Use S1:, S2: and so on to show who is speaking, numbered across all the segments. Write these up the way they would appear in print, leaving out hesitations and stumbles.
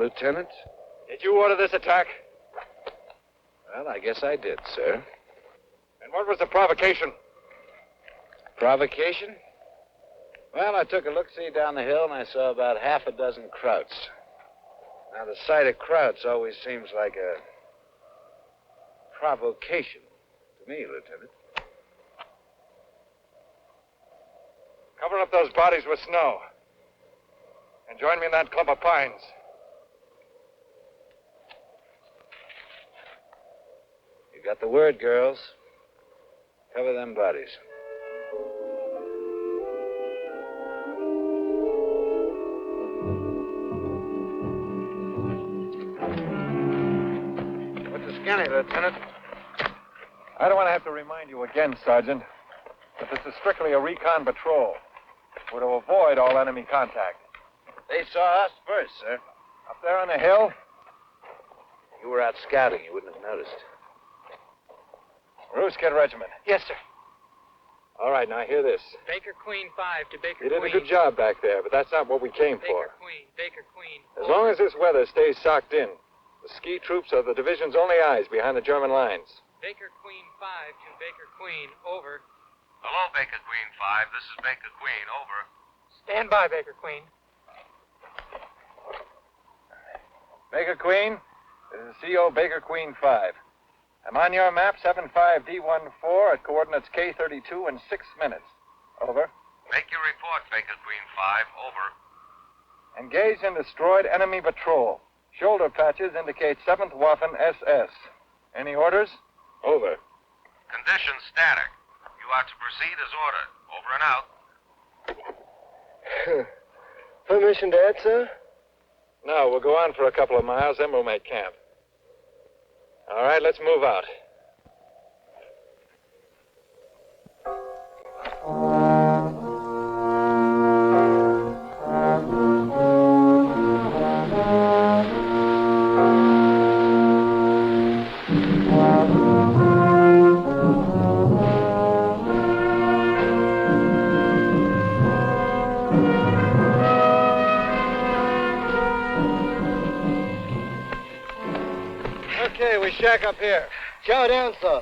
S1: Lieutenant?
S2: Did you order this attack?
S1: Well, I guess I did, sir.
S2: And what was the provocation?
S1: Provocation? Well, I took a look-see down the hill, and I saw about half a dozen Krauts. Now, the sight of Krauts always seems like a provocation to me, Lieutenant.
S2: Cover up those bodies with snow. And join me in that clump of pines.
S1: You got the word, girls. Cover them bodies. What's the skinny, Lieutenant?
S2: I don't want to have to remind you again, Sergeant, that this is strictly a recon patrol. We're to avoid all enemy contact.
S1: They saw us first, sir.
S2: Up there on the hill?
S1: You were out scouting. You wouldn't have noticed.
S2: Roosket Regiment.
S3: Yes, sir.
S2: All right, now hear this.
S3: Baker Queen 5 to Baker
S2: You
S3: Queen.
S2: did a good job back there, but that's not what we came for.
S3: Baker Queen.
S2: As long as this weather stays socked in, the ski troops are the division's only eyes behind the German lines.
S3: Baker Queen 5 to Baker Queen, over.
S4: Hello, Baker Queen 5. This is Baker Queen. Over.
S3: Stand by, Baker Queen.
S2: Baker Queen, this is CO Baker Queen 5. I'm on your map, 75D14 at coordinates K32 in 6 minutes. Over.
S4: Make your report, Baker Queen 5. Over.
S2: Engaged in destroyed enemy patrol. Shoulder patches indicate 7th Waffen SS. Any orders?
S1: Over.
S4: Conditions static. You are to proceed as ordered. Over and out.
S5: Permission to add, sir?
S2: No, we'll go on for a couple of miles, then we'll make camp. All right, let's move out. Okay, we shack up here.
S5: Chow down, sir.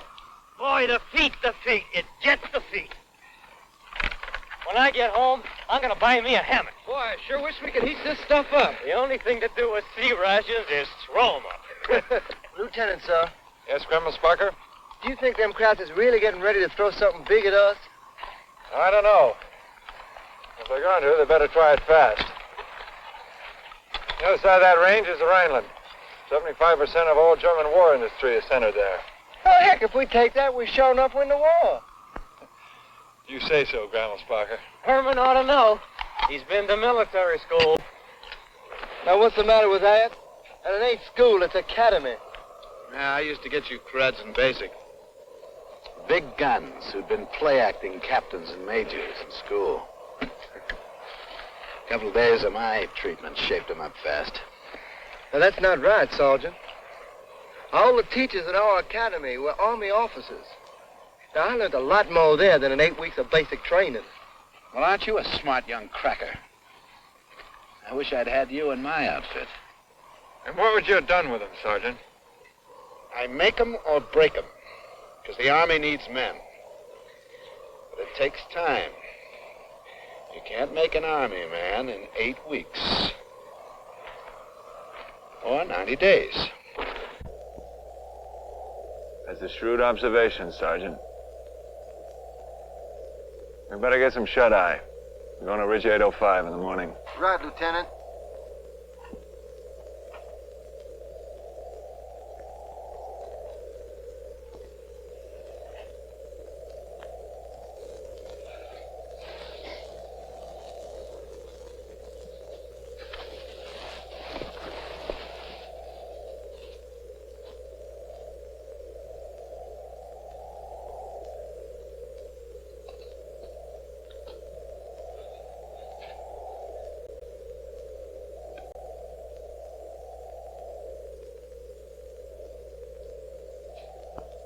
S6: Boy, the feet. It jets the feet. When I get home, I'm going to buy me a hammock.
S5: Boy, I sure wish we could heat this stuff up.
S6: The only thing to do with sea rations is throw 'em up.
S5: Lieutenant, sir,
S2: Yes, Colonel Sparker?
S5: do you think them Krauts is really getting ready to throw something big at us?
S2: I don't know. If they're going to, they better try it fast. The other side of that range is the Rhineland. 75% of all German war industry is centered there.
S5: Oh, heck, if we take that, we sure enough win the war.
S2: You say so, Colonel Sparker.
S6: Herman ought to know. He's been to military school.
S5: Now, what's the matter with that? And it ain't school, it's academy.
S1: Yeah, I used to get you creds in basic. Big guns who'd been play-acting captains and majors in school. A couple of days of my treatment shaped them up fast.
S5: Now, that's not right, Sergeant. All the teachers at our academy were Army officers. Now, I learned a lot more there than in 8 weeks of basic training.
S1: Well, aren't you a smart young cracker? I wish I'd had you in my outfit.
S2: And what would you have done with them, Sergeant?
S1: I make 'em or break 'em, because the Army needs men. But it takes time. You can't make an Army man in 8 weeks. Or 90 days.
S2: That's a shrewd observation, Sergeant. We better get some shut-eye. We're going to Ridge 805 in the morning.
S5: Right, Lieutenant.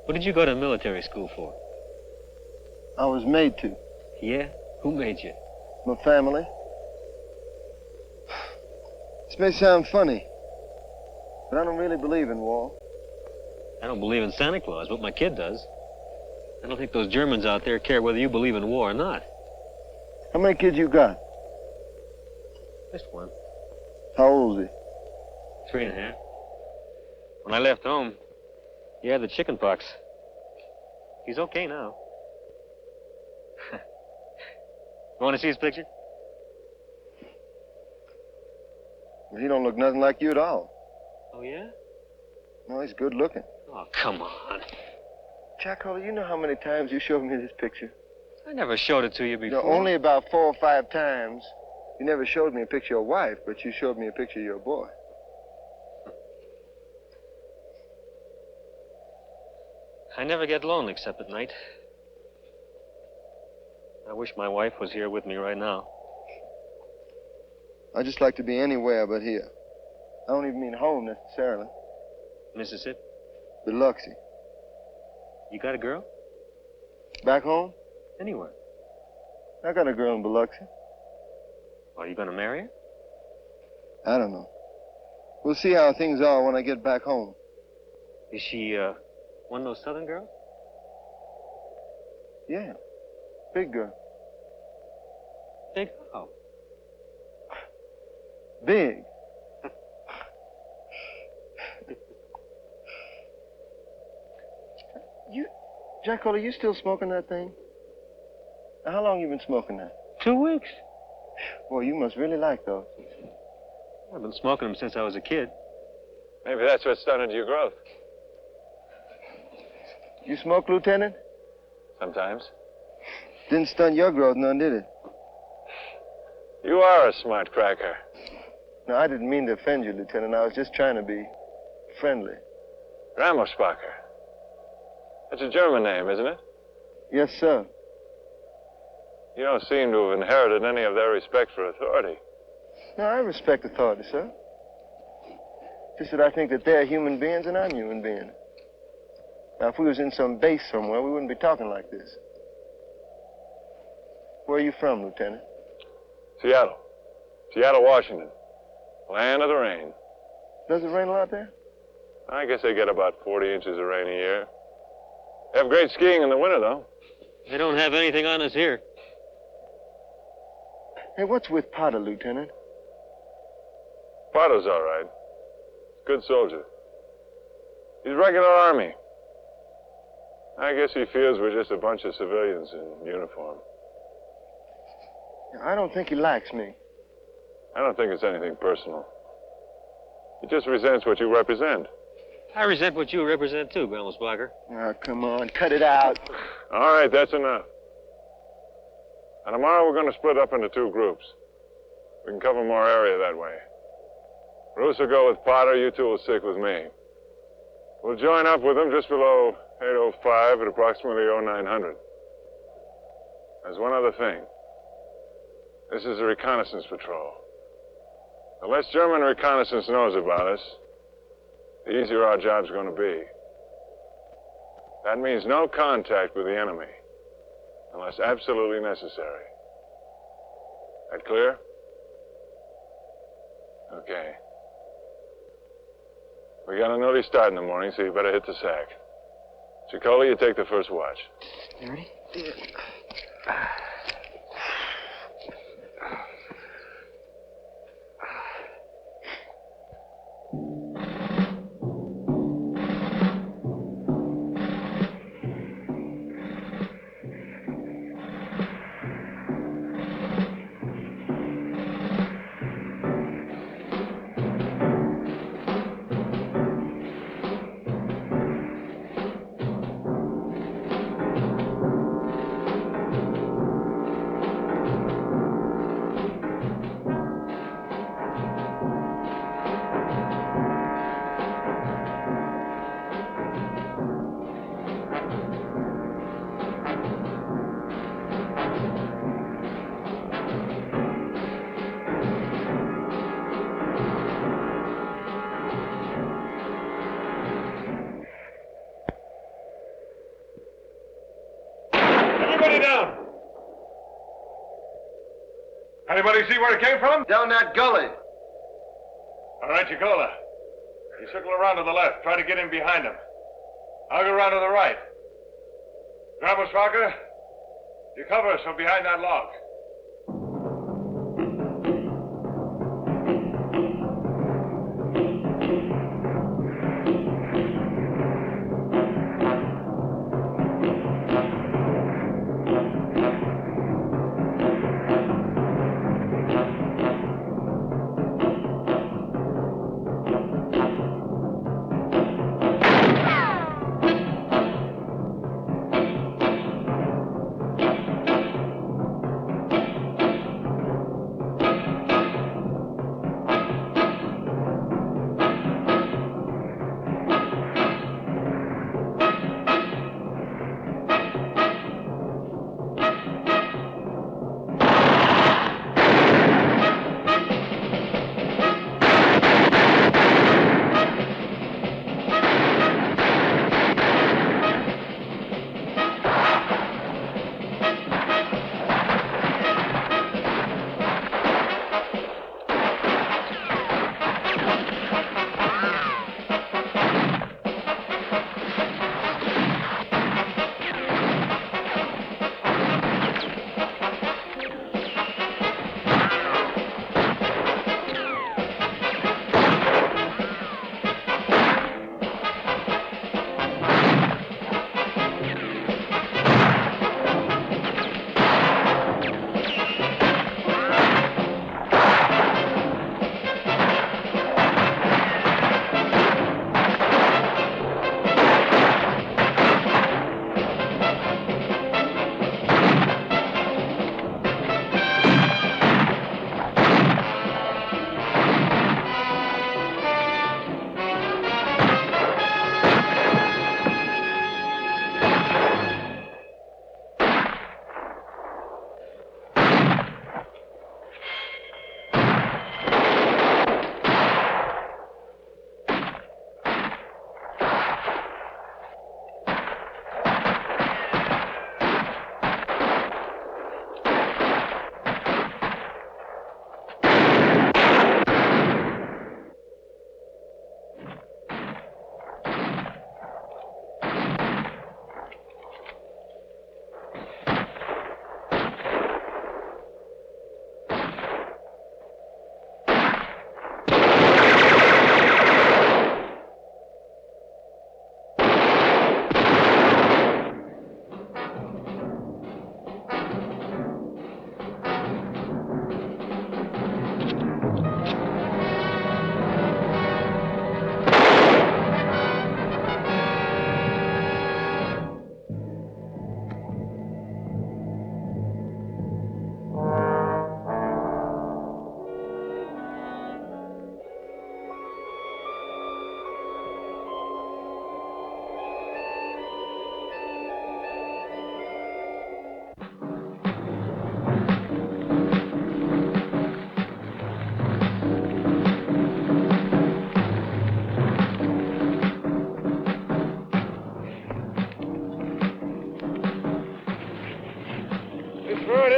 S7: What did you go to military school for?
S5: I was made to.
S7: Yeah? Who made you?
S5: My family. This may sound funny, but I don't really believe in war.
S7: I don't believe in Santa Claus, but my kid does. I don't think those Germans out there care whether you believe in war or not.
S5: How many kids you got?
S7: Just one.
S5: How old is
S7: 3.5. When I left home, he had the chicken pox. He's okay now. You want to see his picture?
S5: he? He don't look nothing like you at all.
S7: Oh, yeah?
S5: No, he's good looking.
S7: Oh, come on.
S5: Jackal, you know how many times you showed me this picture?
S7: I never showed it to you before.
S5: No, only about 4 or 5 times. You never showed me a picture of your wife, but you showed me a picture of your boy.
S7: I never get lonely except at night. I wish my wife was here with me right now.
S5: I just like to be anywhere but here. I don't even mean home necessarily.
S7: Mississippi,
S5: Biloxi.
S7: you got a girl?
S5: Back home?
S7: Anywhere.
S5: I got a girl in Biloxi.
S7: Are you going to marry her?
S5: I don't know. We'll see how things are when I get back home.
S7: Is she, one of those southern girls?
S5: Yeah. Big girl.
S7: Big how?
S5: Big. Jack Coley, you still smoking that thing? Now, how long you been smoking that?
S7: 2 weeks.
S5: Boy, you must really like those.
S7: I've been smoking them since I was a kid.
S2: Maybe that's what stunted your growth.
S5: You smoke, Lieutenant?
S2: Sometimes.
S5: Didn't stunt your growth none, did it?
S2: You are a smart cracker.
S5: No, I didn't mean to offend you, Lieutenant. I was just trying to be friendly.
S2: Ramosbacher. That's a German name, isn't it?
S5: Yes, sir.
S2: You don't seem to have inherited any of their respect for authority.
S5: No, I respect authority, sir. Just that I think that they're human beings and I'm a human being. Now, if we was in some base somewhere, we wouldn't be talking like this. Where are you from, Lieutenant?
S2: Seattle. Seattle, Washington. Land of the rain.
S5: Does it rain a lot there?
S2: I guess they get about 40 inches of rain a year. They have great skiing in the winter, though.
S7: They don't have anything on us here.
S5: Hey, what's with Potter, Lieutenant?
S2: Potter's all right. Good soldier. He's regular army. I guess he feels we're just a bunch of civilians in uniform.
S5: I don't think he likes me.
S2: I don't think it's anything personal. He just resents what you represent.
S7: I resent what you represent too, Ramosbacher.
S5: Oh, come on, cut it out.
S2: All right, that's enough. And tomorrow we're going to split up into 2 groups. We can cover more area that way. Bruce will go with Potter, you 2 will stick with me. We'll join up with them just below 805 at approximately 0900. There's one other thing. This is a reconnaissance patrol. The less German reconnaissance knows about us, the easier our job's going to be. That means no contact with the enemy, unless absolutely necessary. That clear? Okay. We got an early start in the morning, so you better hit the sack. Chicola, you take the first watch.
S5: You ready?
S2: Everybody down! Anybody see where it came from?
S5: Down that gully.
S2: All right, Chicola. You circle around to the left. Try to get in behind him. I'll go around to the right. Ramosbacher, you cover us from behind that log.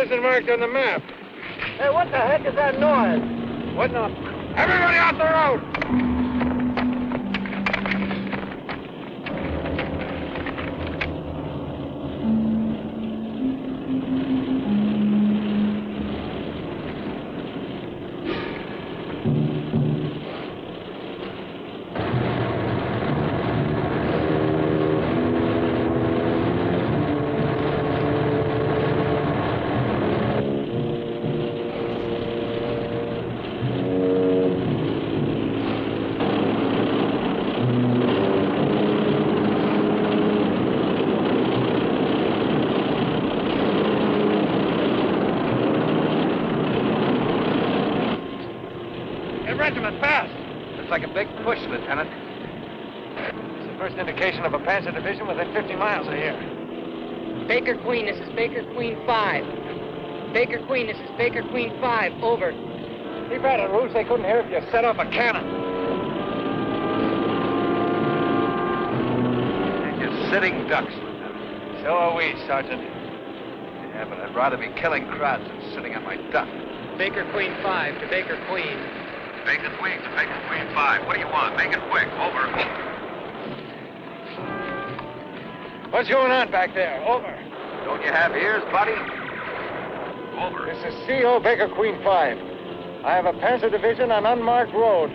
S2: isn't marked on the map.
S6: Hey, what the heck is that noise?
S2: What now? Everybody off the road! Regiment, fast!
S1: Looks like a big push, Lieutenant.
S2: It's the first indication of a Panzer division within 50 miles of here.
S3: Baker Queen, this is Baker Queen 5. Baker Queen, this is Baker Queen 5. Over.
S2: Keep at it, Roos. They couldn't hear if you set off a cannon.
S1: And you're sitting ducks, Lieutenant.
S2: So are we, Sergeant.
S1: Yeah, but I'd rather be killing crowds than sitting on my duck.
S3: Baker Queen 5 to Baker Queen.
S4: Baker Queen to Baker Queen 5. What do you want? Make it quick. Over.
S2: What's going on back there? Over.
S1: Don't you have ears, buddy?
S4: Over.
S2: This is CO Baker Queen 5. I have a Panzer division on unmarked road.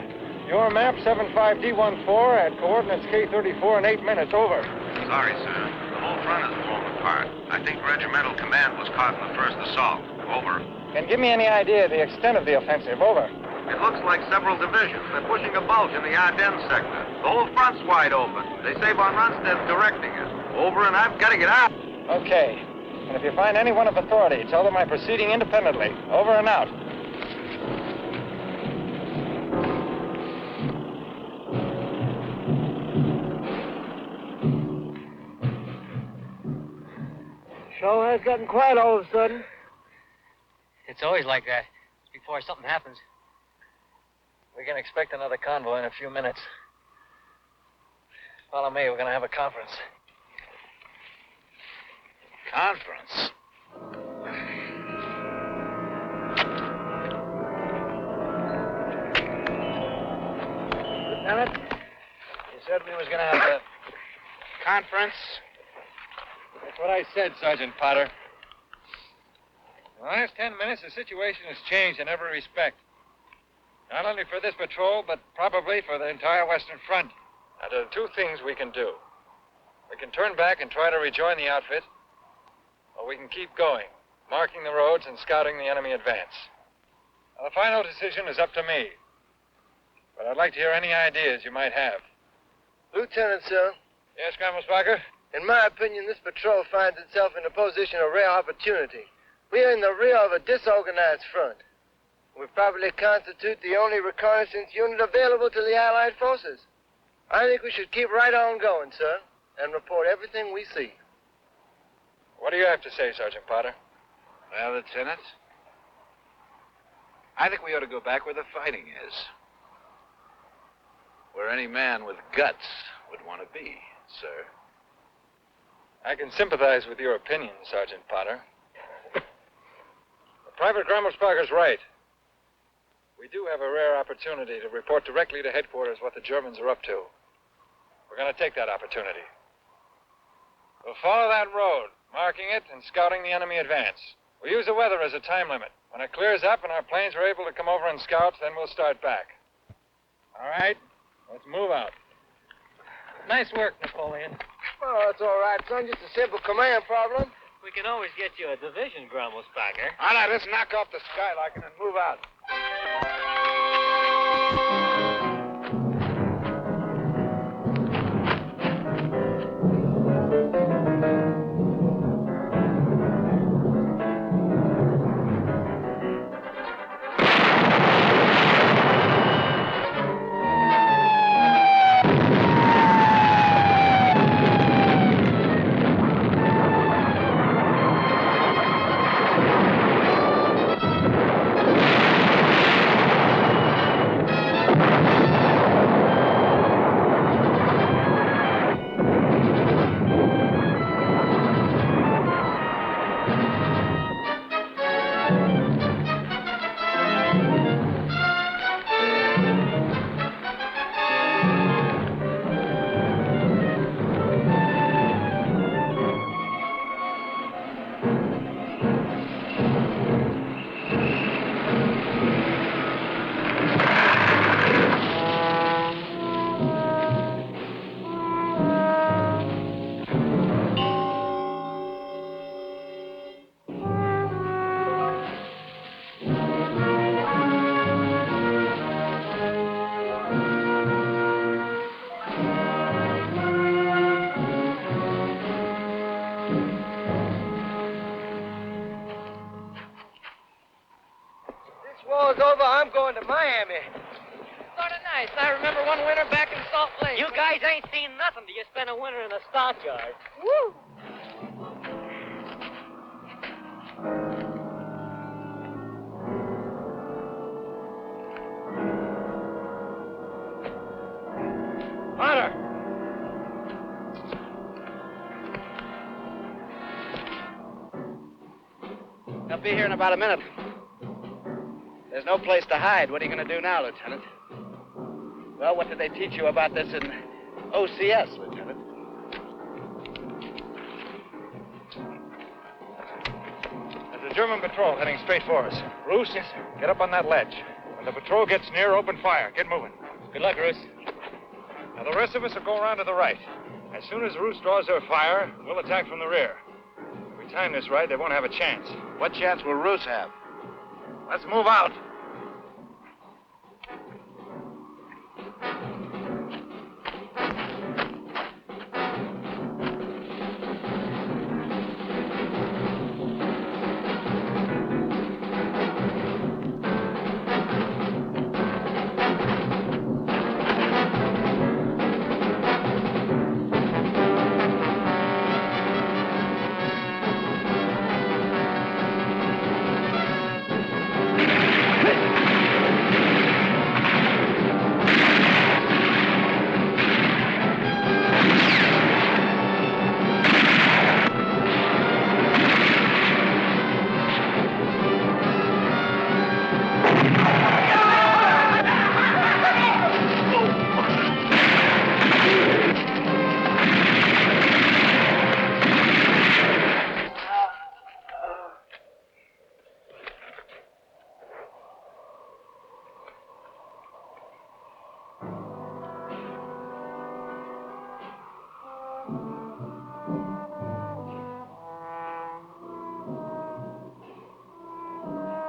S2: Your map 75D14 at coordinates K34 in 8 minutes. Over.
S4: Sorry, sir. The whole front is falling apart. I think regimental command was caught in the first assault. Over.
S2: Can give me any idea of the extent of the offensive. Over.
S4: It looks like several divisions. They're pushing a bulk in the Ardennes sector. The whole front's wide open. They say Von Rundstedt's directing it. Over, and I've got to get out.
S2: Okay. And if you find anyone of authority, tell them I'm proceeding independently. Over and out.
S6: Show has gotten quiet all of a sudden.
S3: It's always like that. Before something happens.
S6: We can expect another convoy in a few minutes. Follow me. We're going to have a conference.
S1: Conference?
S6: Lieutenant, you said we was going to have a conference.
S2: That's what I said, Sergeant Potter. In the last 10 minutes, the situation has changed in every respect. Not only for this patrol, but probably for the entire Western Front. Now, there are two things we can do. We can turn back and try to rejoin the outfit, or we can keep going, marking the roads and scouting the enemy advance. Now, the final decision is up to me. But I'd like to hear any ideas you might have.
S5: Lieutenant, sir,
S2: Yes, Grammelsbacher?
S5: in my opinion, this patrol finds itself in a position of rare opportunity. We are in the rear of a disorganized front. We probably constitute the only reconnaissance unit available to the Allied forces. I think we should keep right on going, sir, and report everything we see.
S2: What do you have to say, Sergeant Potter?
S1: Well, Lieutenant, I think we ought to go back where the fighting is. Where any man with guts would want to be, sir.
S2: I can sympathize with your opinion, Sergeant Potter. Private Grammelsbacher's right. We do have a rare opportunity to report directly to headquarters what the Germans are up to. We're going to take that opportunity. We'll follow that road, marking it and scouting the enemy advance. We'll use the weather as a time limit. When it clears up and our planes are able to come over and scout, then we'll start back. All right, let's move out.
S3: Nice work, Napoleon.
S5: Oh, that's all right, son. Just a simple command problem.
S3: We can always get you a division, Grammelsbacher.
S1: All right, let's knock off the skylarking and move out.
S5: war's over, I'm going to Miami.
S3: Sort of nice. I remember one winter back in Salt Lake.
S6: You guys ain't seen nothing till you spend a winter in the stockyard.
S3: Woo!
S2: Hunter!
S1: They'll be here in about a minute. There's no place to hide. What are you going to do now, Lieutenant? Well, what did they teach you about this in OCS, Lieutenant?
S2: There's a German patrol heading straight for us. Roos, yes, sir. Get up on that ledge. When the patrol gets near, open fire. Get moving.
S7: Good luck, Roos.
S2: Now, the rest of us will go around to the right. As soon as Roos draws her fire, we'll attack from the rear. If we time this right, they won't have a chance.
S1: What chance will Roos have?
S2: Let's move out.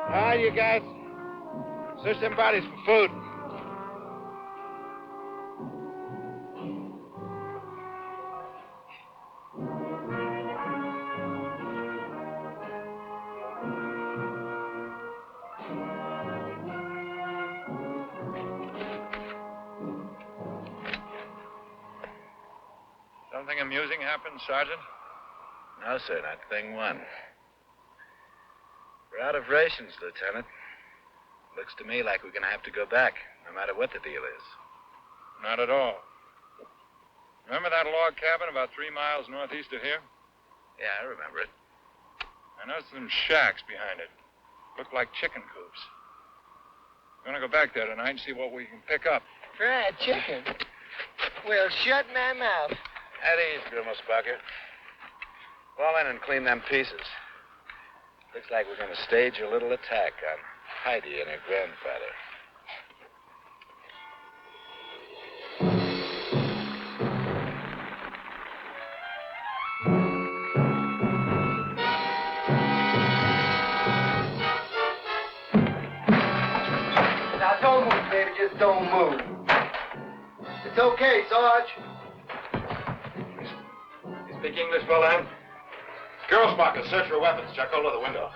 S1: All right, you guys. Search them bodies for food.
S2: Something amusing happened, Sergeant?
S1: No, sir, not thing one. We're out of rations, Lieutenant. Looks to me like we're going to have to go back, no matter what the deal is.
S2: Not at all. Remember that log cabin about 3 miles northeast of here?
S1: Yeah, I remember it.
S2: I noticed some shacks behind it. Looked like chicken coops. We're going to go back there tonight and see what we can pick up.
S5: Fried chicken? Well, shut my mouth.
S1: At ease, Grimmelspunker. Fall in and clean them pieces. Looks like we're going to stage a little attack on Heidi and her grandfather.
S5: Now, don't move, baby. Just don't move. It's okay, Sarge.
S2: You speak English, Bolan?
S1: Girlsbacher, search for weapons. Check all over the window.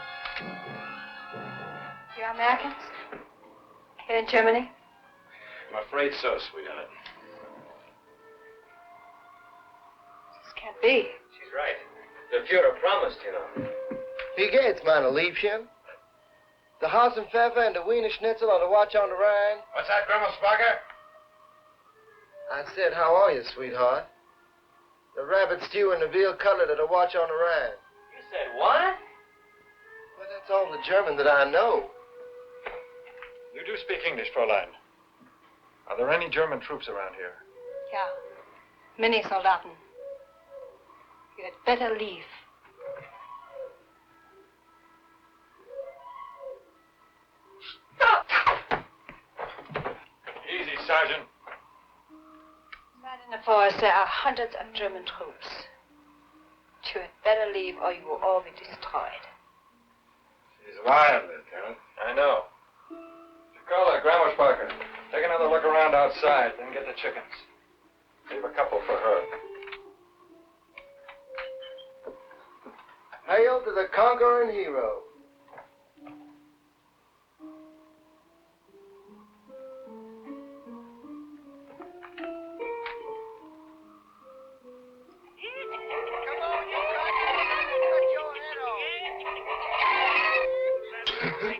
S8: You're Americans? Here in Germany?
S1: I'm afraid so, sweetheart.
S8: This can't be.
S7: She's right. The Fuhrer promised, you know.
S5: Wie geht's, meine Liebchen? The Hassenpfeffer and the Wiener Schnitzel on the watch on the Rhine?
S1: What's that, Grimmelspunker?
S5: I said, how are you, sweetheart? The rabbit stew and the veal cutlet at the watch on the Rhine.
S6: You said what?
S5: Well, that's all the German that I know.
S2: You do speak English, Fräulein. Are there any German troops around here?
S8: Ja. Many Soldaten. You had better leave.
S2: Easy, Sergeant.
S8: Right in the forest, there are hundreds of German troops. You had better leave or you will all be destroyed.
S2: She's lying, Lieutenant. I know. Chicola, Grammersbacher, take another look around outside, then get the chickens. Leave a couple for her.
S5: Hail to the conquering hero.
S1: What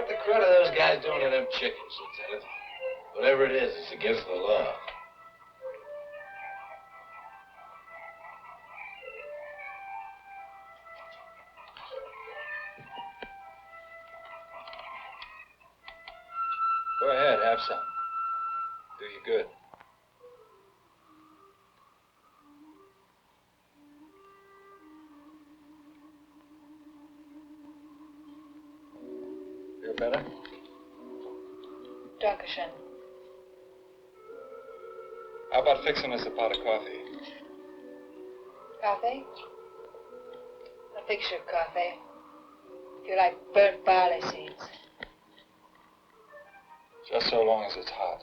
S1: the crud are those guys doing to them chickens, Lieutenant? Whatever it is, it's against the law.
S2: Go ahead, have some. Do you good. Feel better?
S8: Dankeschön.
S2: How about fixing us a pot of coffee?
S8: Coffee? I'll fix your coffee. If you like burnt barley seeds.
S2: Just so long as it's hot.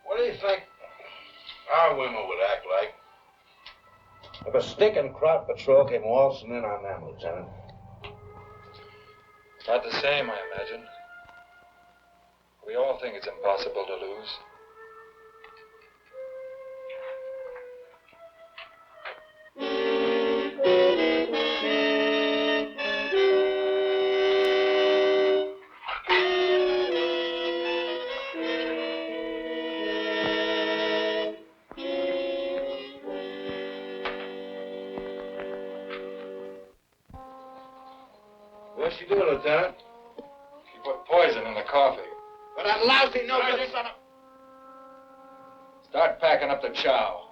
S1: What do you think our women would act like if a stinking crowd patrol came waltzing in on them, Lieutenant?
S2: Not the same, I imagine. We all think it's impossible to lose.
S1: What's she doing, Lieutenant?
S2: She put poison in the coffee.
S1: But that lousy no-good son of...
S2: Start packing up the chow.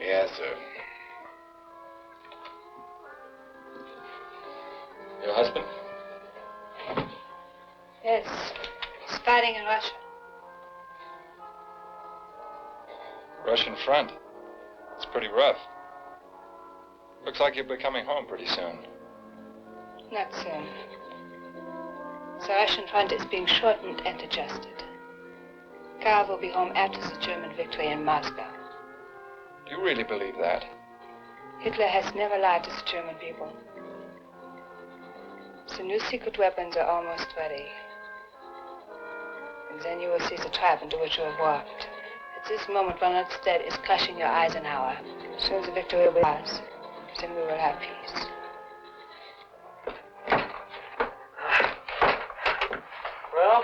S1: Yes, sir.
S2: Your husband?
S8: Yes. He's fighting in Russia.
S2: Russian front. It's pretty rough. Looks like you'll be coming home pretty soon.
S8: Not soon. The Russian front is being shortened and adjusted. Karl will be home after the German victory in Moscow.
S2: Do you really believe that?
S8: Hitler has never lied to the German people. The new secret weapons are almost ready. And then you will see the trap into which you have walked. At this moment, Ronald Stead is crushing your Eisenhower. Soon the victory will be ours. Then we will have peace.
S7: Well,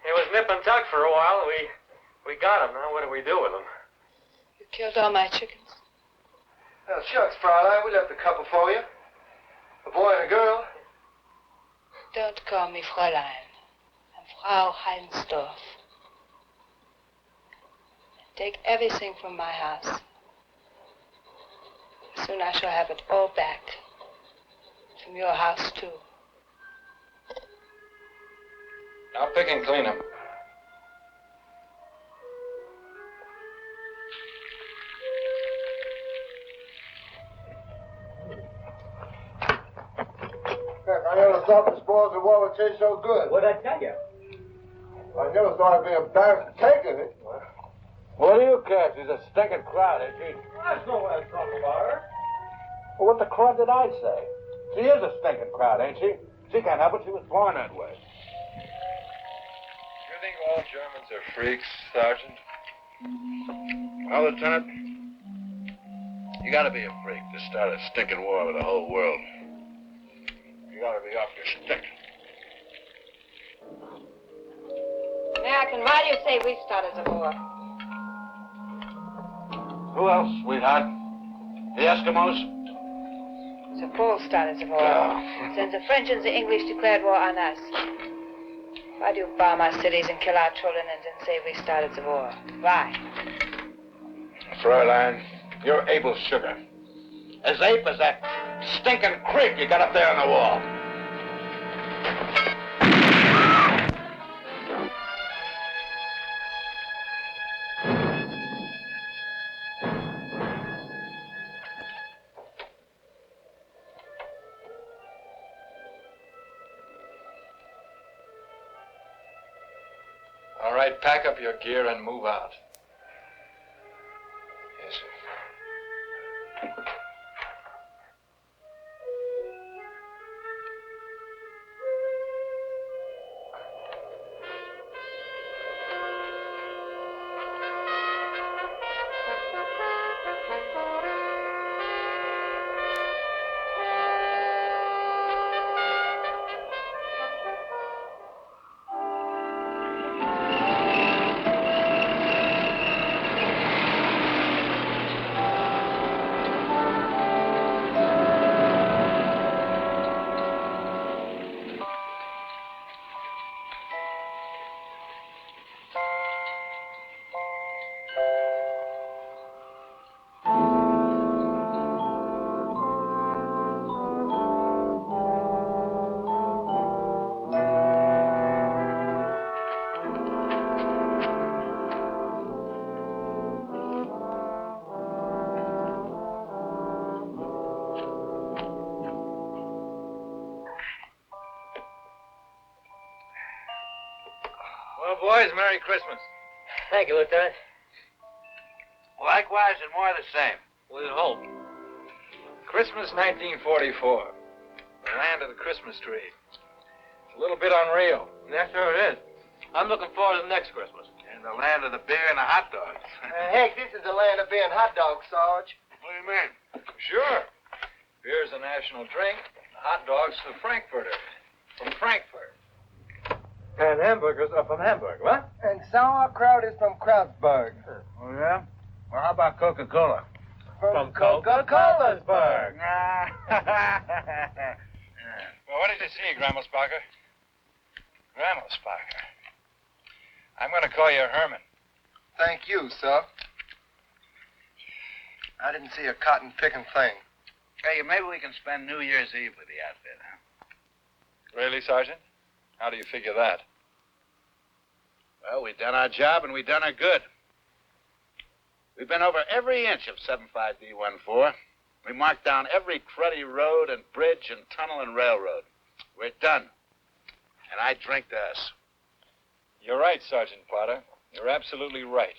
S7: it was nip and tuck for a while. We got him. Now what do we do with him?
S8: You killed all my chickens.
S5: Well, shucks, Fraulein, we left a couple for you. A boy and a girl.
S8: Don't call me Fräulein. I'm Frau Heinsdorf. Take everything from my house. Soon I shall have it all back. From your house, too.
S2: Now pick and clean them.
S5: Heck, I never thought the spoils of war would taste so good.
S6: What'd I tell you?
S5: I never thought I'd be embarrassed taking it.
S1: What do you care? She's a stinking crowd, ain't she?
S6: That's no way to talk about her.
S1: Well, what the crud did I say? She is a stinking crowd, ain't she? She can't help it. She was born that way.
S2: You think all Germans are freaks, Sergeant?
S1: Well, Lieutenant, you gotta be a freak to start a stinking war with the whole world. You gotta be off your stick.
S8: American, why do you say we started the war?
S1: Who else, sweetheart? The Eskimos?
S8: The Poles started the war.
S1: Oh.
S8: Then the French and the English declared war on us. Why do you bomb our cities and kill our children and then say we started the war? Why?
S1: Fräulein, you're Abel Sugar. As ape as that stinking creep you got up there on the wall.
S2: All right, pack up your gear and move out.
S1: Yes, sir.
S2: Well, boys, Merry Christmas.
S6: Thank you, Lieutenant.
S4: Likewise and more the same.
S6: We'll hope.
S2: Christmas 1944. The land of the Christmas tree. It's a little bit unreal.
S6: Yeah, sure it is. I'm looking forward to the next Christmas.
S4: In the land of the beer and the hot dogs.
S5: Heck, this is the land of beer and hot dogs, Sarge.
S4: What do you mean?
S2: Sure. Beer's a national drink. Hot dogs for Frankfurters. From Frankfurt. And hamburgers are from Hamburg, what?
S5: And sauerkraut is from Krautsburg.
S4: Oh, yeah? Well, how about Coca-Cola?
S5: From Coca-Colasburg.
S2: Well, what did you see, Gramos Parker? Gramos Parker. I'm going to call you Herman.
S5: Thank you, sir. I didn't see a cotton-picking thing.
S4: Hey, maybe we can spend New Year's Eve with the outfit, huh?
S2: Really, Sergeant? How do you figure that?
S1: Well, we've done our job and we've done our good. We've been over every inch of 75D14. We marked down every cruddy road and bridge and tunnel and railroad. We're done. And I drink to us.
S2: You're right, Sergeant Potter. You're absolutely right.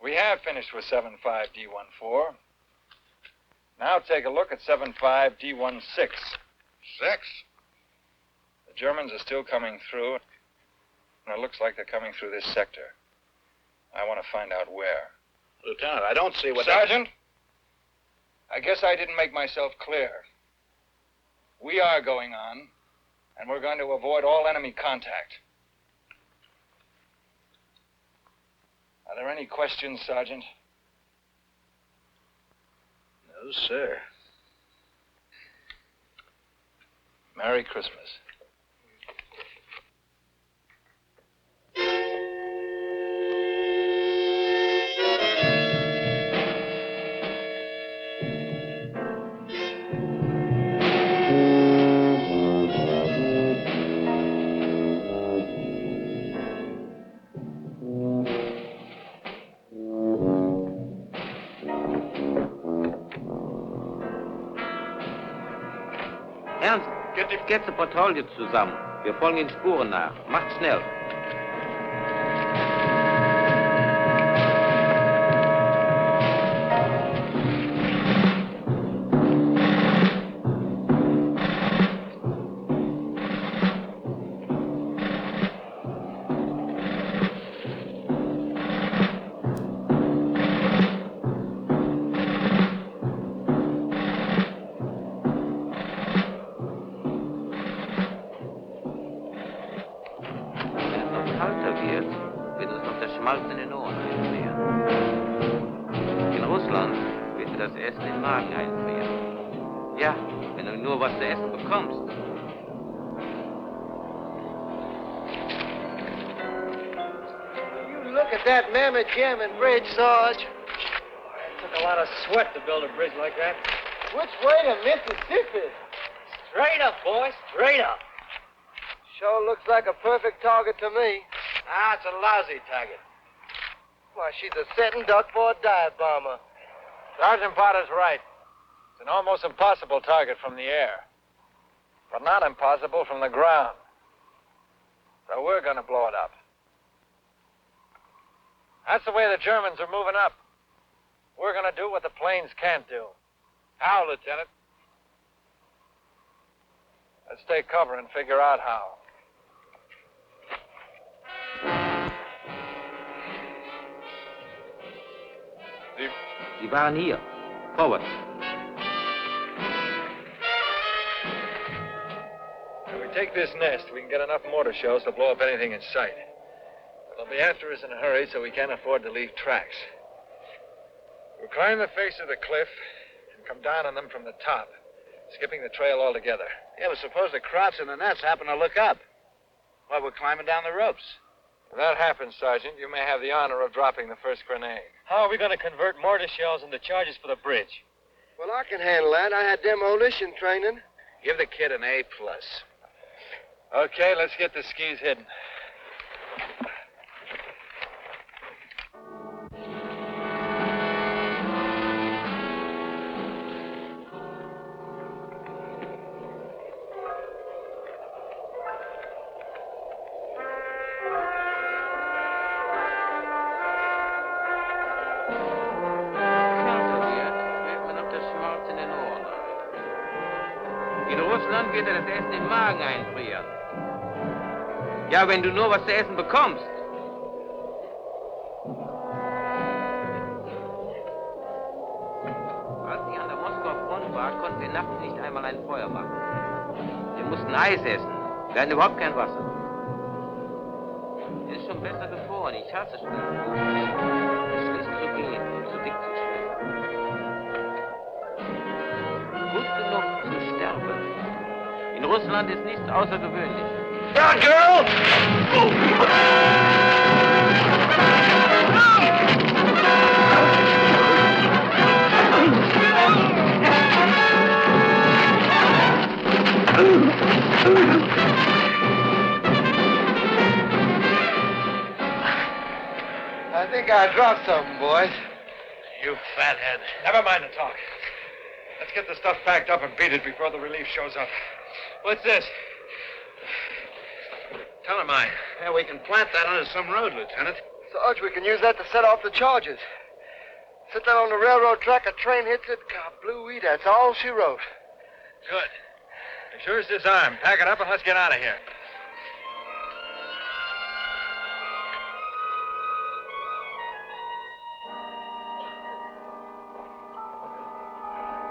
S2: We have finished with 75D14. Now take a look at 75D16.
S4: 6?
S2: The Germans are still coming through, and it looks like they're coming through this sector. I want to find out where.
S1: Lieutenant, I don't see what...
S2: Sergeant, I guess I didn't make myself clear. We are going on, and we're going to avoid all enemy contact. Are there any questions, Sergeant?
S1: No, sir.
S2: Merry Christmas.
S9: Ernst, get die Patrouille zusammen. Wir folgen den Spuren nach. Macht schnell.
S5: Jamming bridge, Sarge.
S6: It took a lot of sweat to build a bridge like that.
S5: Which way to Mississippi?
S6: Straight up, boy, straight up.
S5: Sure looks like a perfect target to me.
S4: Ah, it's a lousy target.
S5: Why, she's a setting duck for a dive bomber.
S2: Sergeant Potter's right. It's an almost impossible target from the air. But not impossible from the ground. So we're going to blow it up. That's the way the Germans are moving up. We're going to do what the planes can't do. How, Lieutenant? Let's take cover and figure out how.
S9: Sie waren hier. Forward.
S2: If we take this nest, we can get enough mortar shells to blow up anything in sight. They'll be after us in a hurry, so we can't afford to leave tracks. We'll climb the face of the cliff and come down on them from the top, skipping the trail altogether.
S1: Yeah, but suppose the Krauts and the Nets happen to look up. Well, we're climbing down the ropes.
S2: If that happens, Sergeant, you may have the honor of dropping the first grenade.
S6: How are we going to convert mortar shells into charges for the bridge?
S5: Well, I can handle that. I had demolition training.
S1: Give the kid an A+.
S2: Okay, let's get the skis hidden.
S9: dann wird er das Essen im Magen einfrieren. Ja, wenn du nur was zu essen bekommst. Als ich an der Moskauer Front war, konnten wir nachts nicht einmal ein Feuer machen. Wir mussten Eis essen. Wir hatten überhaupt kein Wasser. Es ist schon besser gefroren. Ich hasse es. Es ist zu gehen, zu dick zu schmecken. Gut genug zu sterben. In Russland ist nichts außergewöhnlich.
S2: Run, girl!
S5: I think I dropped something, boys.
S2: You fathead. Never mind the talk. Let's get the stuff packed up and beat it before the relief shows up. What's this?
S1: Telemine. Yeah, we can plant that under some road, Lieutenant.
S5: Sarge, we can use that to set off the charges. Sit there on the railroad track, a train hits it, kablooey, that's all she wrote.
S2: Good. As sure as this arm. Pack it up and let's get out of here.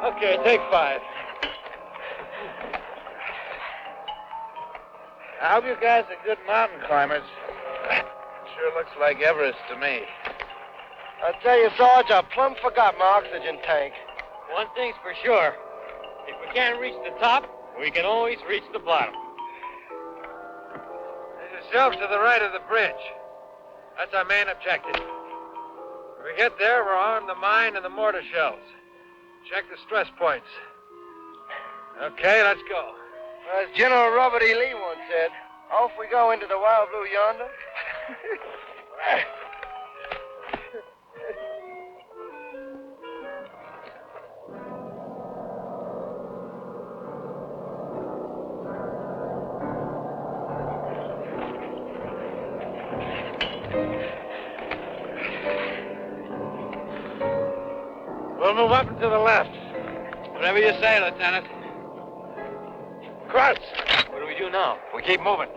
S2: Okay, take 5.
S1: I hope you guys are good mountain climbers. Sure looks like Everest to me.
S5: I tell you, Sarge, I plumb forgot my oxygen tank.
S6: One thing's for sure. If we can't reach the top, we can always reach the bottom.
S2: There's a shelf to the right of the bridge. That's our main objective. When we get there, we'll arm the mine and the mortar shells. Check the stress points. Okay, let's go.
S5: As General Robert E. Lee once said, off we go into the wild blue yonder.
S2: We'll move up and to the left.
S1: Whatever you say, Lieutenant.
S2: Krauts!
S6: What do we do now?
S2: We keep moving.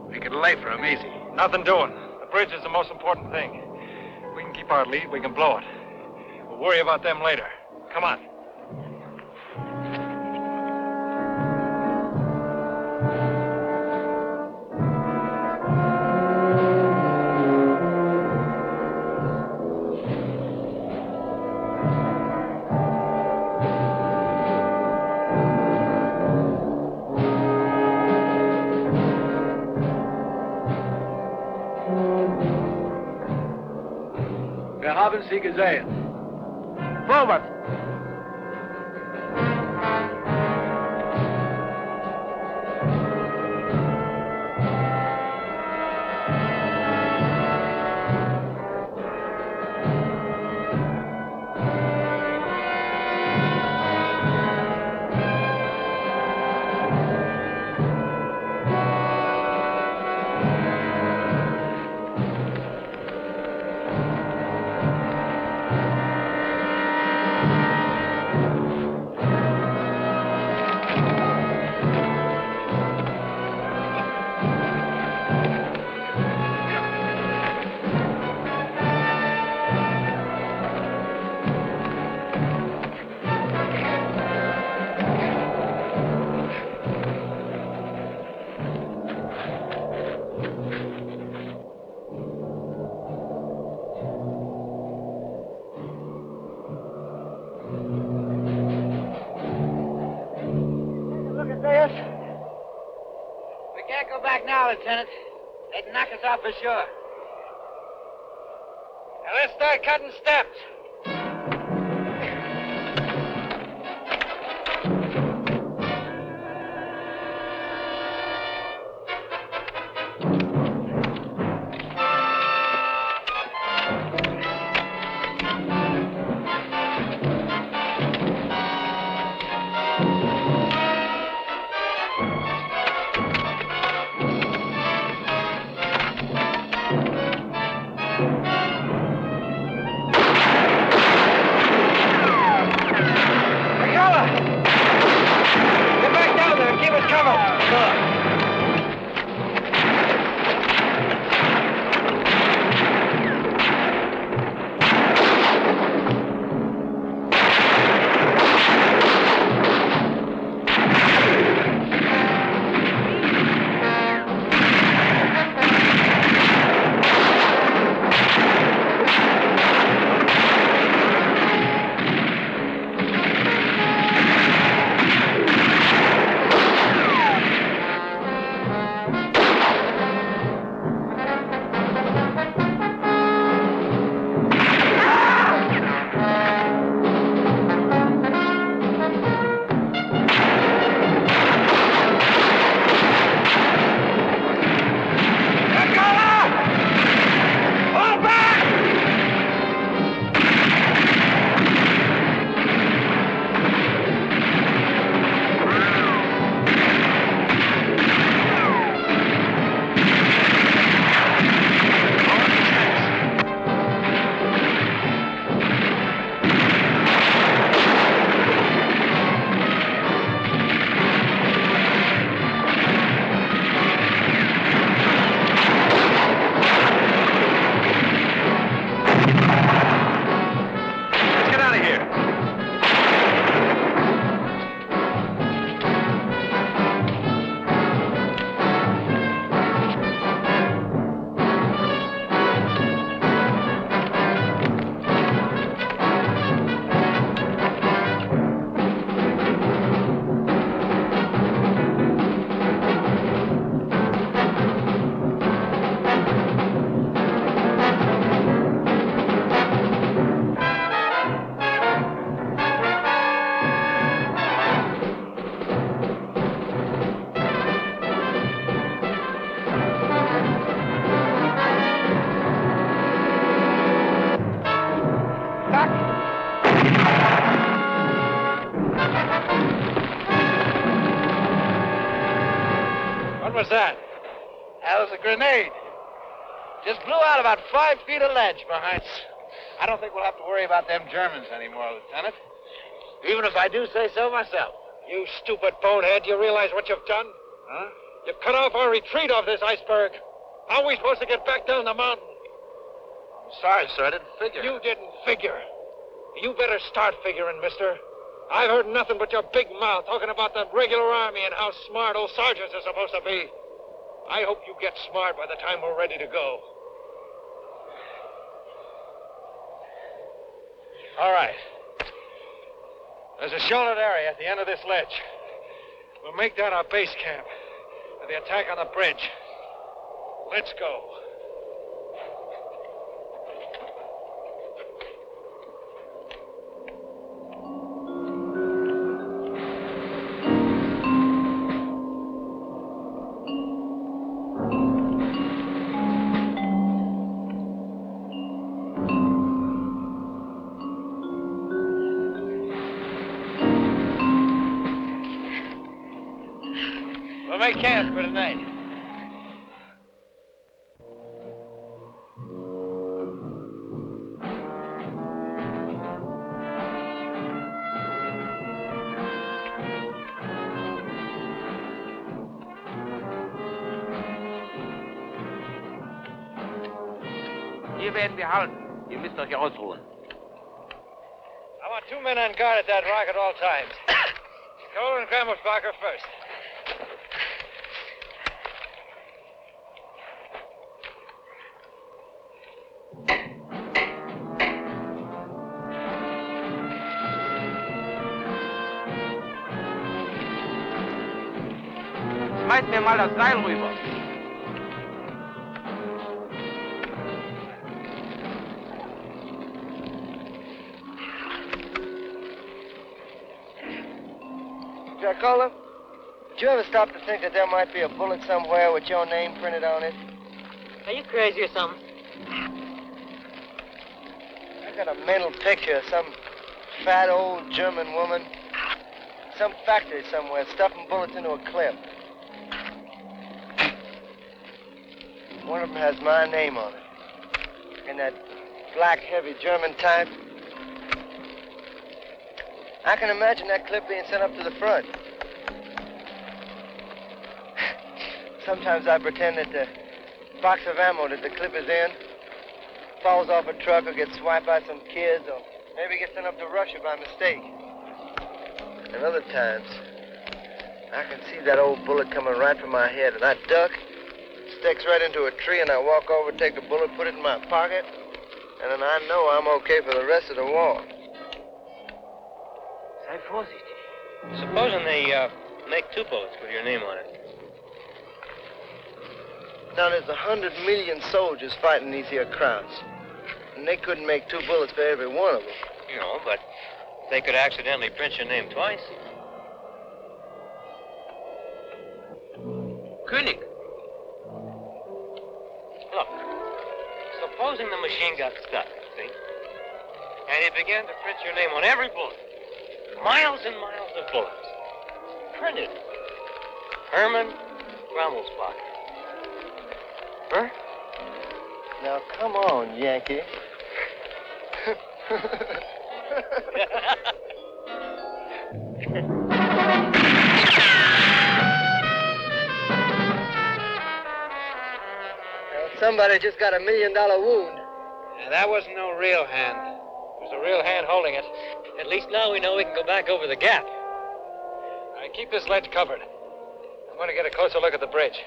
S1: We can lay for him easy.
S2: Nothing doing. The bridge is the most important thing. If we can keep our lead, we can blow it. We'll worry about them later. Come on.
S1: Wir haben sie gesehen.
S2: Forward!
S6: We can't go back now, Lieutenant. They'd knock us off for sure.
S2: Now let's start cutting steps. was that?
S1: That was a grenade. Just blew out about 5 feet of ledge behind us. I don't think we'll have to worry about them Germans anymore, Lieutenant. Even if I do say so myself.
S2: You stupid bonehead, do you realize what you've done?
S1: Huh?
S2: You've cut off our retreat off this iceberg. How are we supposed to get back down the mountain?
S1: I'm sorry, sir. I didn't figure.
S2: You didn't figure. You better start figuring, mister. I've heard nothing but your big mouth talking about the regular army and how smart old sergeants are supposed to be. I hope you get smart by the time we're ready to go. All right. There's a sheltered area at the end of this ledge. We'll make that our base camp for the attack on the bridge. Let's go.
S1: We'll make camp for tonight.
S9: Hier werden wir halten. Ihr müsst euch ausruhen.
S2: I want 2 men on guard at that rock at all times. Cole and Grammersbacher first.
S9: Schmeißt mir mal das Seil rüber.
S5: Dracula, did you ever stop to think that there might be a bullet somewhere with your name printed on it?
S3: Are you crazy or something?
S5: I got a mental picture of some fat old German woman, some factory somewhere, stuffing bullets into a clip. One of them has my name on it, in that black, heavy German type. I can imagine that clip being sent up to the front. Sometimes I pretend that the box of ammo that the clip is in falls off a truck or gets swiped by some kids or maybe gets sent up to Russia by mistake. And other times, I can see that old bullet coming right for my head and I duck, sticks right into a tree, and I walk over, take the bullet, put it in my pocket, and then I know I'm okay for the rest of the war.
S9: Sei vorsichtig.
S7: Supposing they make 2 bullets with your name on it.
S5: Now, there's 100 million soldiers fighting these here crowds. And they couldn't make 2 bullets for every one of them.
S7: You know, but they could accidentally print your name twice.
S9: König.
S7: Look, supposing the machine got stuck, see? And it began to print your name on every bullet. Miles and miles of bullets. Printed. Herman Grummelsbach. Huh?
S5: Now, come on, Yankee. Somebody just got $1 million wound.
S2: Yeah, that wasn't no real hand. It was a real hand holding it.
S7: At least now we know we can go back over the gap.
S2: All right, keep this ledge covered. I'm going to get a closer look at the bridge.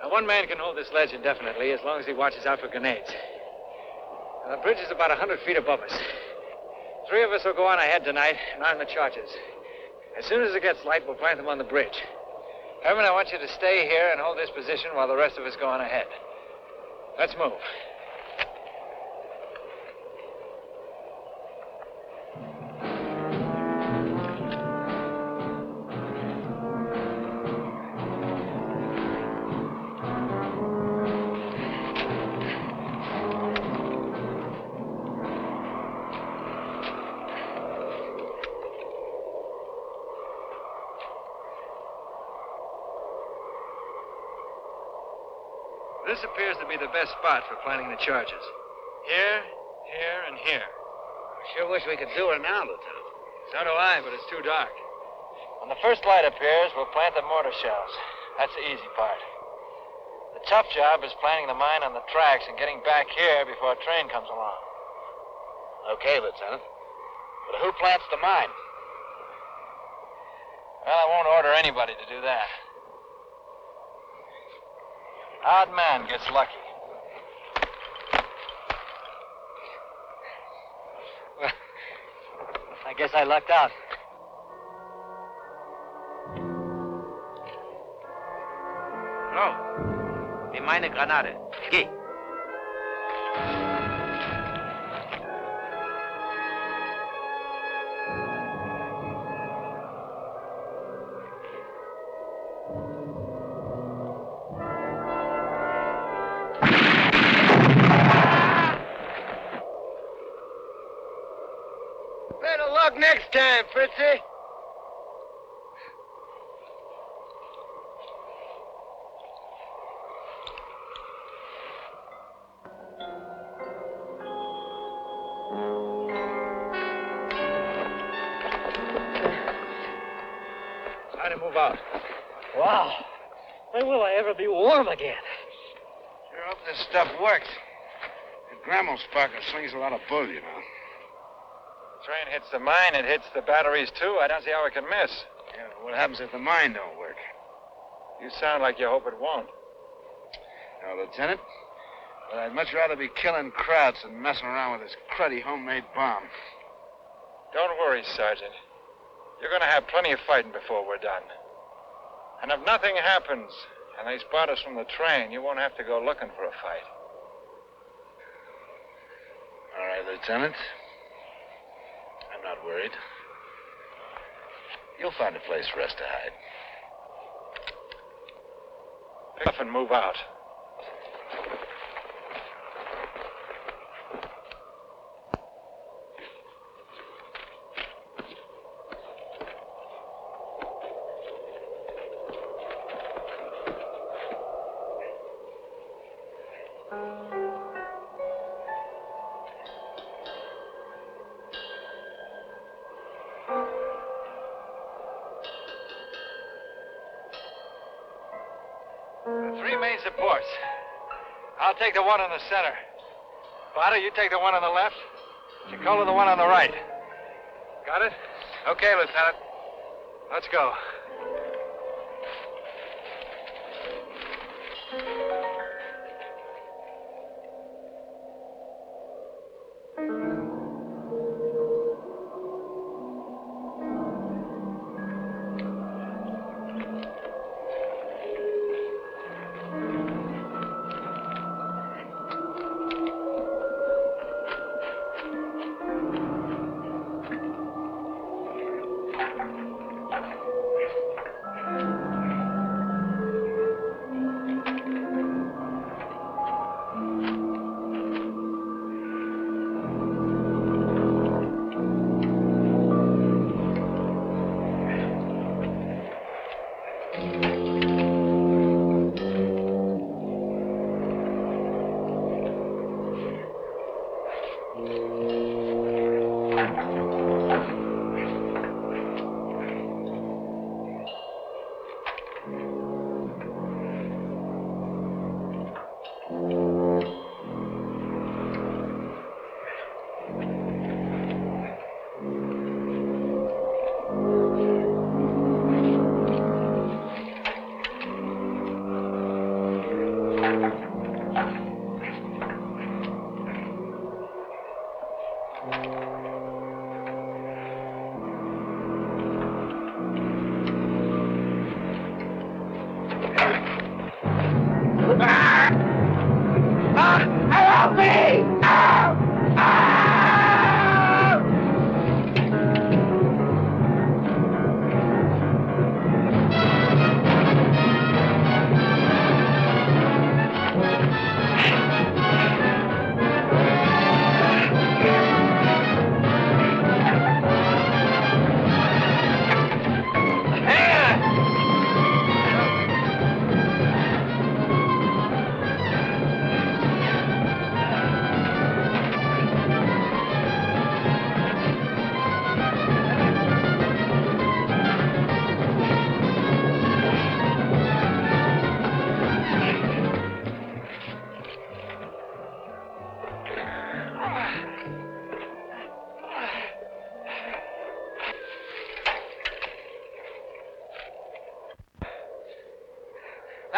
S2: Now, one man can hold this ledge indefinitely as long as he watches out for grenades. Now, the bridge is about 100 feet above us. 3 of us will go on ahead tonight and arm the charges. As soon as it gets light, we'll plant them on the bridge. Herman, I want you to stay here and hold this position while the rest of us go on ahead. Let's move. This appears to be the best spot for planting the charges. Here, here, and here.
S1: I sure wish we could do it now, Lieutenant.
S2: So do I, but it's too dark. When the first light appears, we'll plant the mortar shells. That's the easy part. The tough job is planting the mine on the tracks and getting back here before a train comes along.
S1: Okay, Lieutenant. But who plants the mine?
S2: Well, I won't order anybody to do that. Odd man gets lucky.
S6: Well, I guess I lucked out.
S9: So, nimm meine Granate. Geh.
S5: Better luck next time, Fritzy.
S2: Time to move out.
S6: Wow. When will I ever be warm again?
S1: Sure hope this stuff works. The Gramo sparker slings a lot of bull, you know.
S2: The train hits the mine, it hits the batteries, too. I don't see how it can miss.
S1: Yeah, what happens if the mine don't work?
S2: You sound like you hope it won't.
S1: No, Lieutenant. But I'd much rather be killing Krauts than messing around with this cruddy homemade bomb.
S2: Don't worry, Sergeant. You're going to have plenty of fighting before we're done. And if nothing happens and they spot us from the train, you won't have to go looking for a fight.
S1: All right, Lieutenant. I'm not worried. You'll find a place for us to hide.
S2: Pick up and move out. Three main supports. I'll take the one in the center. Potter, you take the one on the left. Chicola, the one on the right. Got it? Okay, Lieutenant. Let's go.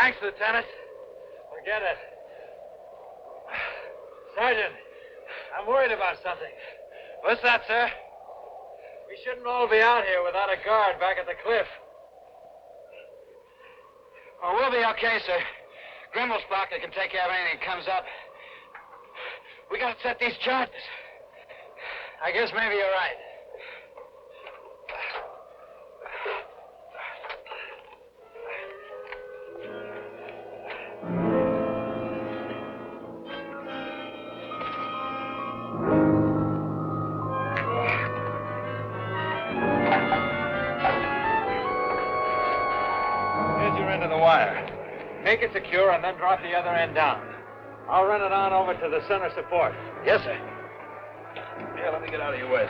S2: Thanks, Lieutenant. Forget it. Sergeant, I'm worried about something. What's that, sir? We shouldn't all be out here without a guard back at the cliff.
S1: Oh, we'll be okay, sir. Grimmelsbacher can take care of anything that comes up. We gotta set these charges.
S2: I guess maybe you're right. Here's your end of the wire. Make it secure and then drop the other end down. I'll run it on over to the center support.
S1: Yes, sir.
S2: Here, let me get out of your way.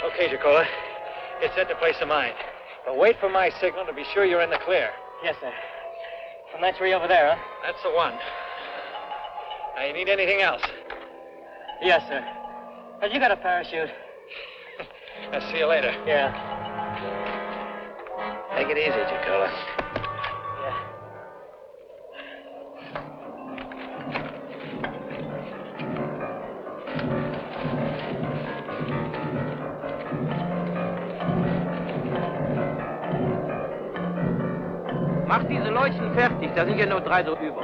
S2: Okay, Jacola. Get set to place a mine. But wait for my signal to be sure you're in the clear.
S6: Yes, sir. From that tree over there, huh?
S2: That's the one. Now, you need anything else?
S6: Yes, sir. Have you got a parachute?
S2: I'll see you later.
S6: Yeah.
S1: Take it easy, Jacola.
S6: Yeah.
S9: Mach diese Leuchten fertig, da sind ja nur 3 so über.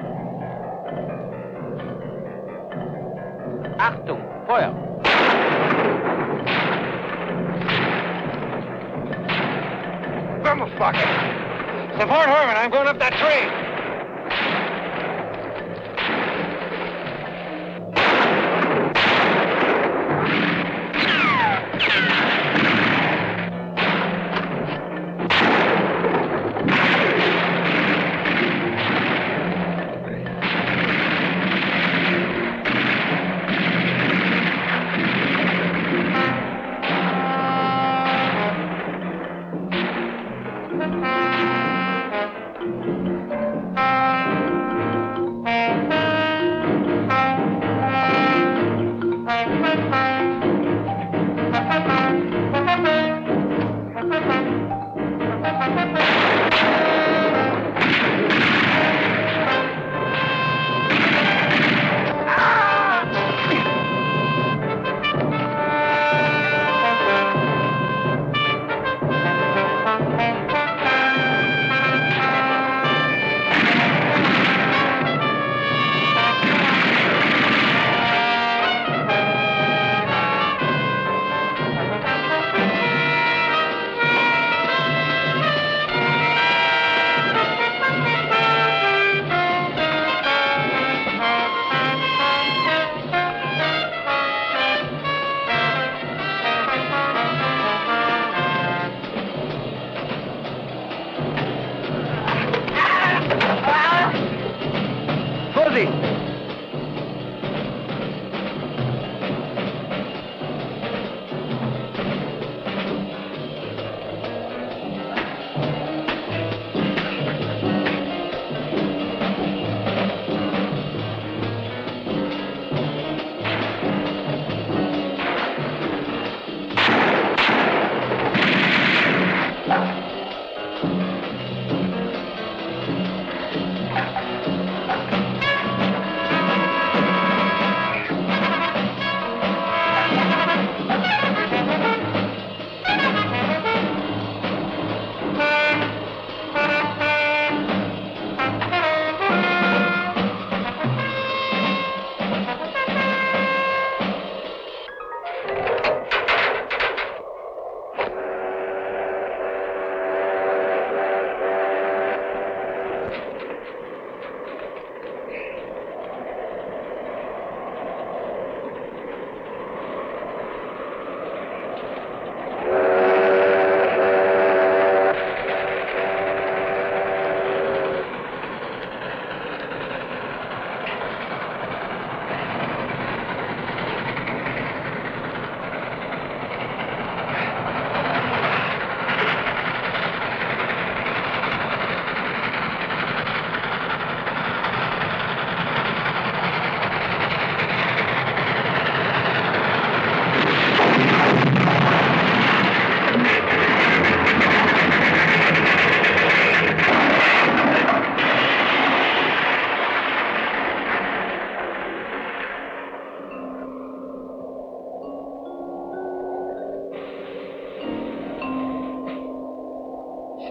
S9: Achtung, Feuer!
S2: Grimmelsbacher! Support Herman, I'm going up that tree!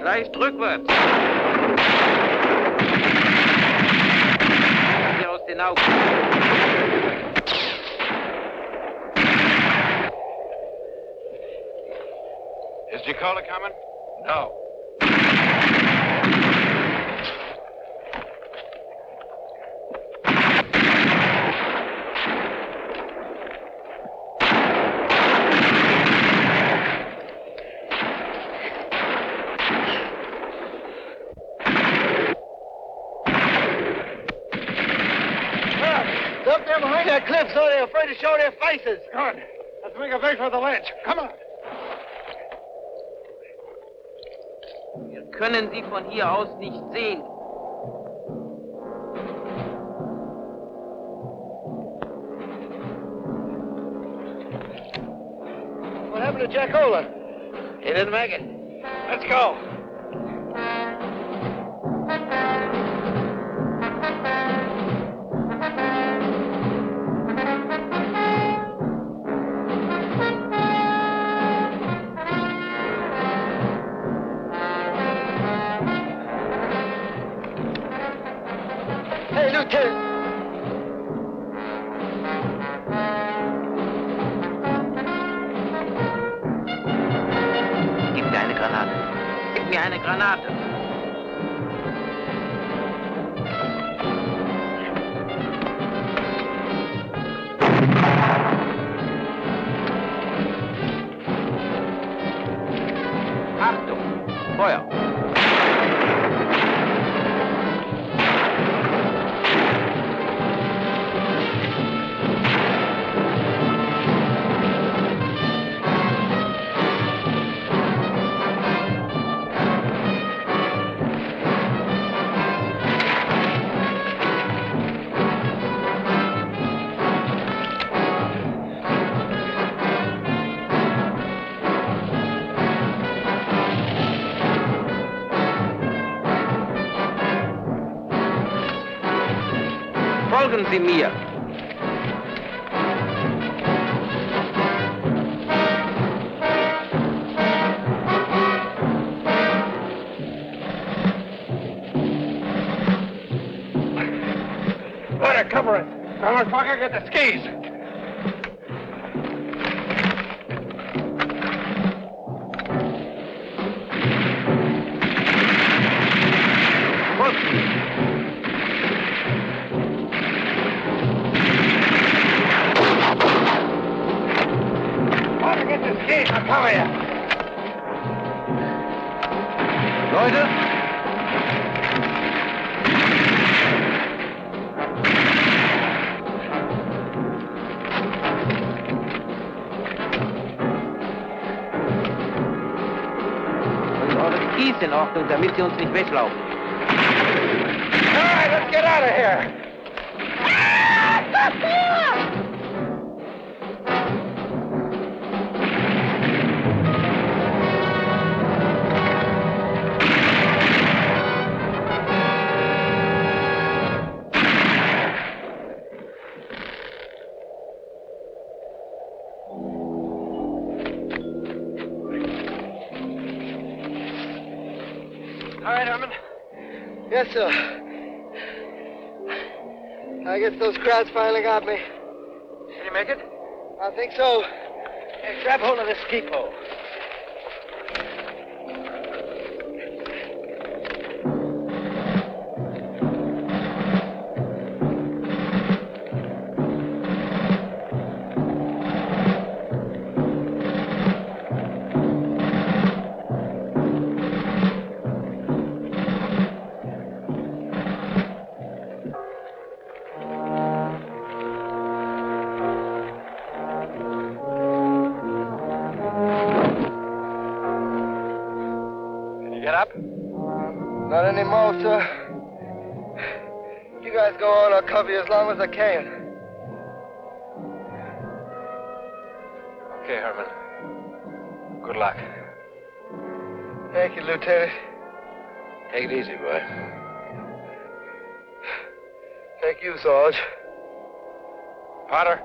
S9: Leicht rückwärts. Hier aus den Augen.
S4: Is Jacola coming? No.
S5: Up there behind that cliff, so they're afraid to show their faces.
S2: Good. Let's make a break for the ledge. Come on.
S9: Wir können sie von hier aus nicht sehen.
S5: What happened to Jacola?
S1: He didn't make it.
S2: Let's go.
S5: Hey, Lieutenant.
S9: Gib mir eine Granate. Gib mir eine Granate. Achtung! Feuer! Folgen Sie mir!
S2: Water, cover it. Now, Parker, get the skis. Water, get the skis. I'll cover you.
S9: Leute! Bringt eure Skis in Ordnung, damit sie uns nicht weglaufen.
S2: All right, let's get out of here. All right, Herman.
S5: Yes, sir. I guess those crowds finally got me.
S2: Can you make it?
S5: I think so.
S2: Hey, grab hold of this ski pole. Get up?
S5: Not anymore, sir. You guys go on. I'll cover you as long as I can.
S2: Okay, Herman. Good luck.
S5: Thank you, Lieutenant.
S1: Take it easy, boy.
S5: Thank you, Sarge.
S2: Potter.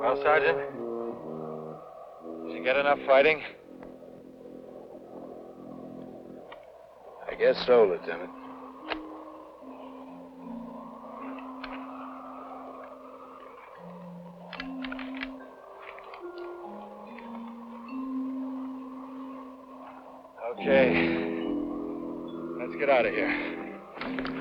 S2: Well, Sergeant? Did you get enough fighting?
S1: I guess so, Lieutenant.
S2: Okay. Let's get out of here.